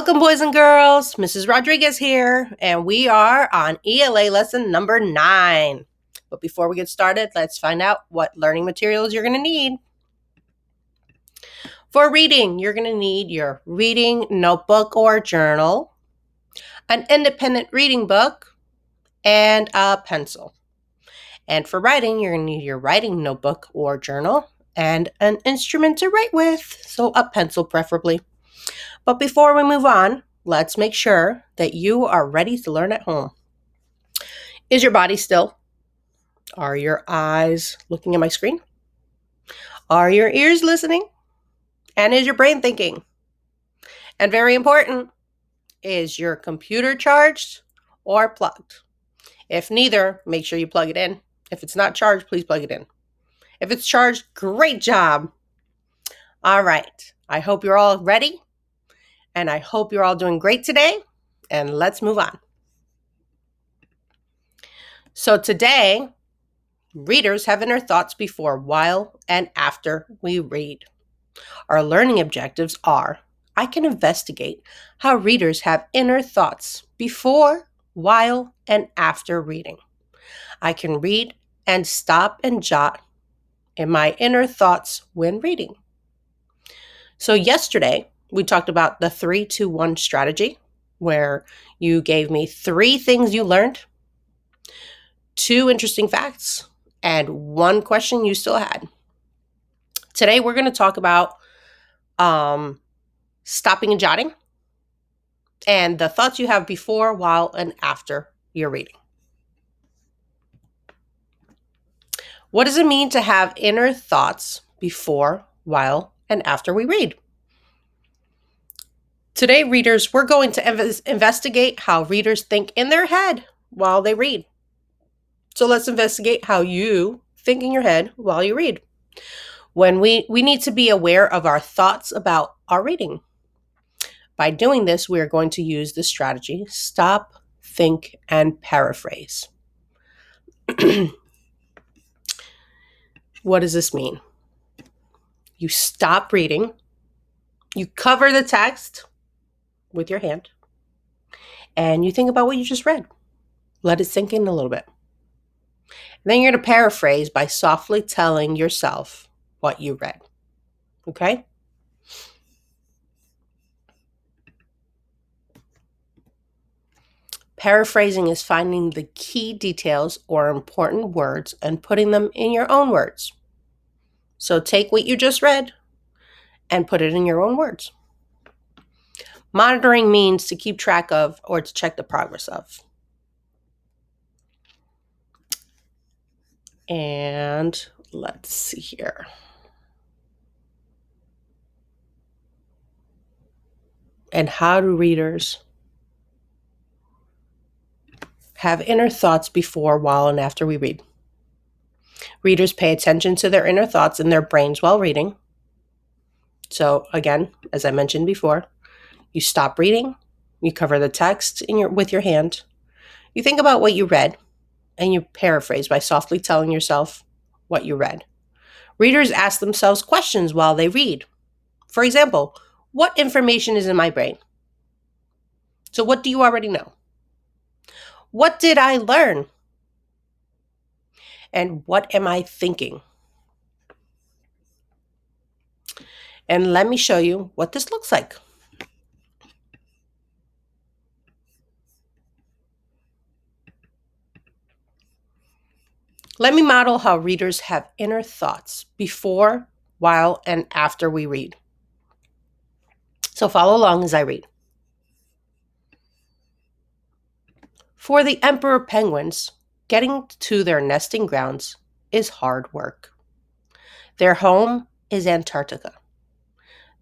Welcome, boys and girls. Mrs. Rodriguez here, and we are on ELA lesson number 9. But before we get started, let's find out what learning materials you're going to need. For reading, you're going to need your reading notebook or journal, an independent reading book, and a pencil. And for writing, you're going to need your writing notebook or journal and an instrument to write with, so a pencil preferably. But before we move on, let's make sure that you are ready to learn at home. Is your body still? Are your eyes looking at my screen? Are your ears listening? And is your brain thinking? And very important, is your computer charged or plugged? If neither, make sure you plug it in. If it's not charged, please plug it in. If it's charged, great job. All right. I hope you're all ready. And I hope you're all doing great today. And let's move on. So today, readers have inner thoughts before, while, and after we read. Our learning objectives are: I can investigate how readers have inner thoughts before, while, and after reading. I can read and stop and jot in my inner thoughts when reading. So yesterday, we talked about the 3-2-1 strategy, where you gave me 3 things you learned, 2 interesting facts, and 1 question you still had. Today, we're going to talk about stopping and jotting and the thoughts you have before, while, and after you're reading. What does it mean to have inner thoughts before, while, and after we read? Today, readers, we're going to investigate how readers think in their head while they read. So let's investigate how you think in your head while you read. When we need to be aware of our thoughts about our reading. By doing this, we are going to use the strategy: stop, think, and paraphrase. What does this mean? You stop reading, you cover the text with your hand, and you think about what you just read. Let it sink in a little bit. And then you're going to paraphrase by softly telling yourself what you read. Okay? Paraphrasing is finding the key details or important words and putting them in your own words. So take what you just read and put it in your own words. Monitoring means to keep track of or to check the progress of. And let's see here. And how do readers have inner thoughts before, while, and after we read? Readers pay attention to their inner thoughts in their brains while reading. So again, as I mentioned before, you stop reading, you cover the text with your hand, you think about what you read, and you paraphrase by softly telling yourself what you read. Readers ask themselves questions while they read. For example, what information is in my brain? So what do you already know? What did I learn? And what am I thinking? And let me show you what this looks like. Let me model how readers have inner thoughts before, while, and after we read. So follow along as I read. For the emperor penguins, getting to their nesting grounds is hard work. Their home is Antarctica,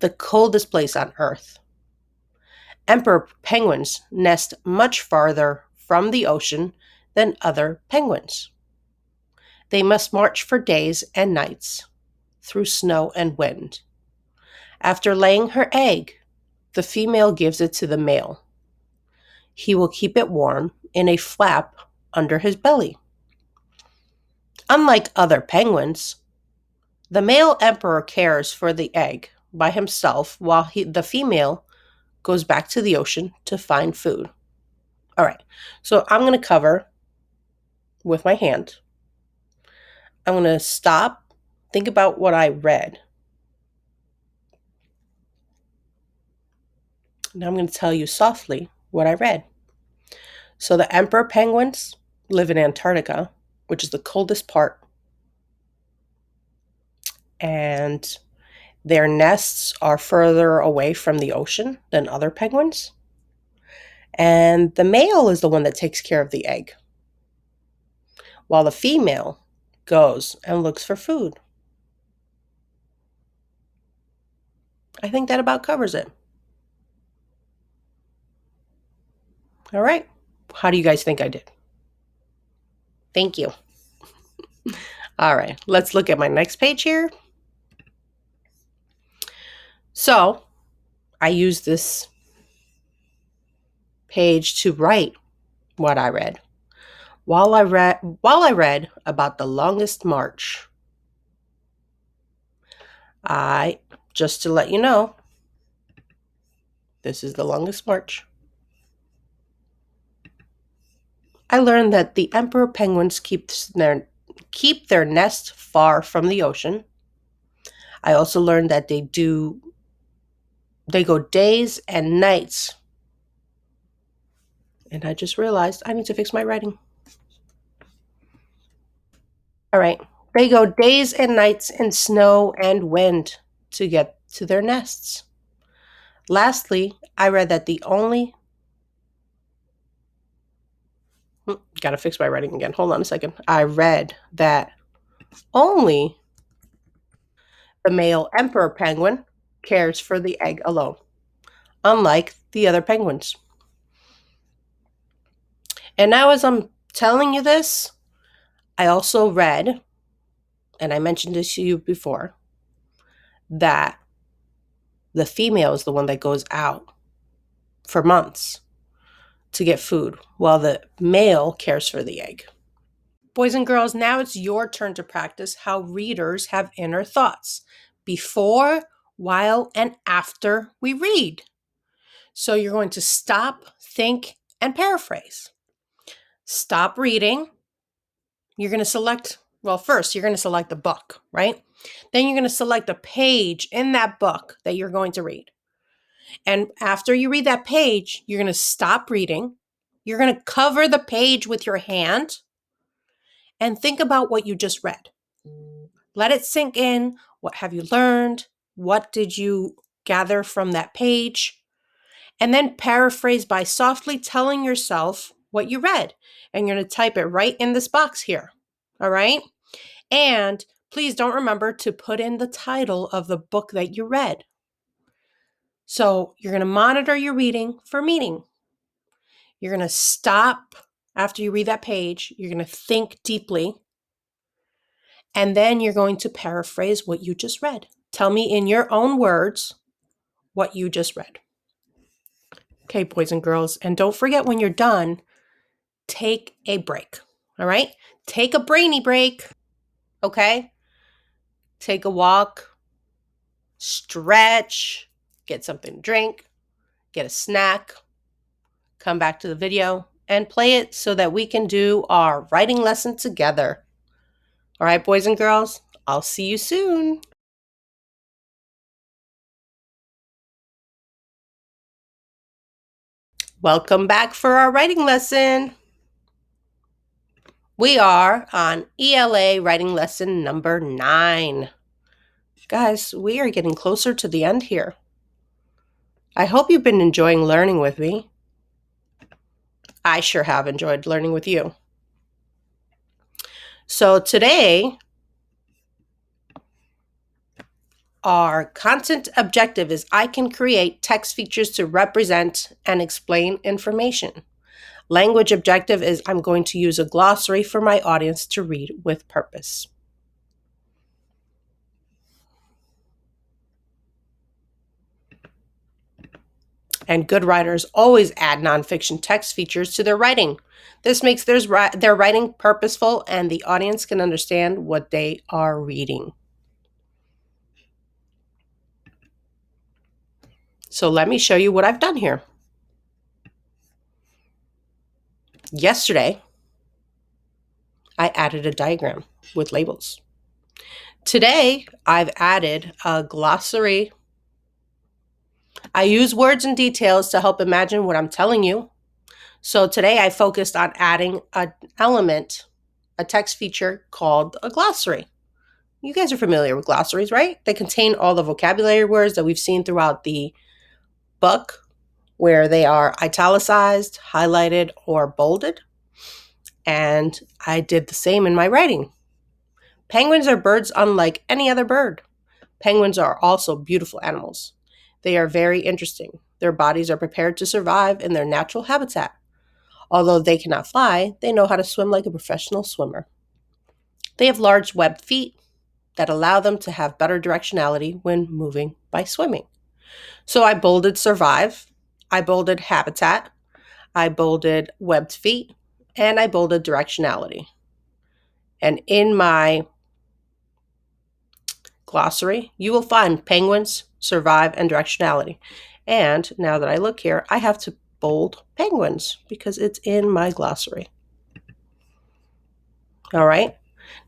the coldest place on Earth. Emperor penguins nest much farther from the ocean than other penguins. They must march for days and nights through snow and wind. After laying her egg, the female gives it to the male. He will keep it warm in a flap under his belly. Unlike other penguins, the male emperor cares for the egg by himself while the female goes back to the ocean to find food. All right, so I'm going to cover with my hand. I'm going to stop, think about what I read. Now I'm going to tell you softly what I read. So the emperor penguins live in Antarctica, which is the coldest part. And their nests are further away from the ocean than other penguins. And the male is the one that takes care of the egg, while the female goes and looks for food. I think that about covers it. All right. How do you guys think I did? Thank you. All right, let's look at my next page here. So I use this page to write what I read. While I read about the longest march, just to let you know, this is the longest march. I learned that the emperor penguins keep their nest far from the ocean. I also learned that they go days and nights. And I just realized I need to fix my writing. All right. They go days and nights in snow and wind to get to their nests. Lastly, I read that gotta fix my writing again. Hold on a second. I read that only the male emperor penguin cares for the egg alone, unlike the other penguins. And now, as I'm telling you this, I also read, and I mentioned this to you before, that the female is the one that goes out for months to get food, while the male cares for the egg. Boys and girls, now it's your turn to practice how readers have inner thoughts before, while, and after we read. So you're going to stop, think, and paraphrase. Stop reading. You're going to select, first, you're going to select the book, right? Then you're going to select a page in that book that you're going to read. And after you read that page, you're going to stop reading. You're going to cover the page with your hand and think about what you just read. Let it sink in. What have you learned? What did you gather from that page? And then paraphrase by softly telling yourself what you read. And you're going to type it right in this box here. All right? And please don't remember to put in the title of the book that you read. So you're going to monitor your reading for meaning. You're going to stop after you read that page. You're going to think deeply. And then you're going to paraphrase what you just read. Tell me in your own words what you just read. Okay, boys and girls. And don't forget, when you're done, take a break. All right? Take a brainy break. Okay? Take a walk. Stretch. Get something to drink. Get a snack. Come back to the video and play it so that we can do our writing lesson together. All right, boys and girls, I'll see you soon. Welcome back for our writing lesson. We are on ELA writing lesson number 9. Guys, we are getting closer to the end here. I hope you've been enjoying learning with me. I sure have enjoyed learning with you. So today, our content objective is I can create text features to represent and explain information. Language objective is I'm going to use a glossary for my audience to read with purpose. And good writers always add nonfiction text features to their writing. This makes their writing purposeful and the audience can understand what they are reading. So let me show you what I've done here. Yesterday, I added a diagram with labels. Today, I've added a glossary. I use words and details to help imagine what I'm telling you. So today I focused on adding an element, a text feature called a glossary. You guys are familiar with glossaries, right? They contain all the vocabulary words that we've seen throughout the book, where they are italicized, highlighted, or bolded. And I did the same in my writing. Penguins are birds unlike any other bird. Penguins are also beautiful animals. They are very interesting. Their bodies are prepared to survive in their natural habitat. Although they cannot fly, they know how to swim like a professional swimmer. They have large webbed feet that allow them to have better directionality when moving by swimming. So I bolded survive, I bolded habitat, I bolded webbed feet, and I bolded directionality. And in my glossary, you will find penguins, survive, and directionality. And now that I look here, I have to bold penguins because it's in my glossary. All right.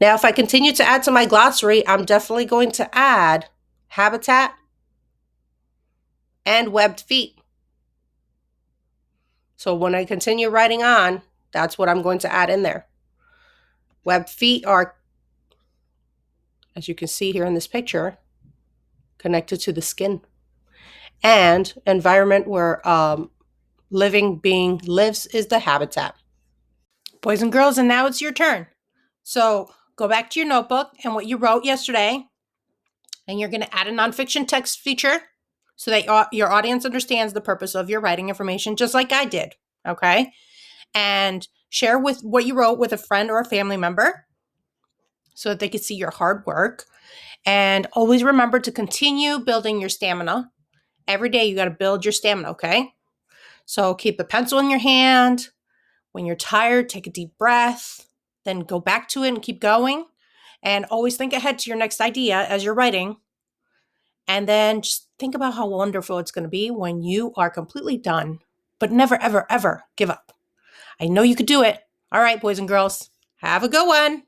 Now, if I continue to add to my glossary, I'm definitely going to add habitat and webbed feet. So when I continue writing on, that's what I'm going to add in there. Webbed feet are, as you can see here in this picture, connected to the skin. And environment where living being lives is the habitat. Boys and girls, and now it's your turn. So go back to your notebook and what you wrote yesterday, and you're going to add a nonfiction text feature so that your audience understands the purpose of your writing information, just like I did, okay? And share with what you wrote with a friend or a family member so that they can see your hard work. And always remember to continue building your stamina. Every day you got to build your stamina, okay? So keep a pencil in your hand. When you're tired, take a deep breath, then go back to it and keep going. And always think ahead to your next idea as you're writing. And then just think about how wonderful it's going to be when you are completely done. But never, ever, ever give up. I know you could do it. All right, boys and girls, have a good one.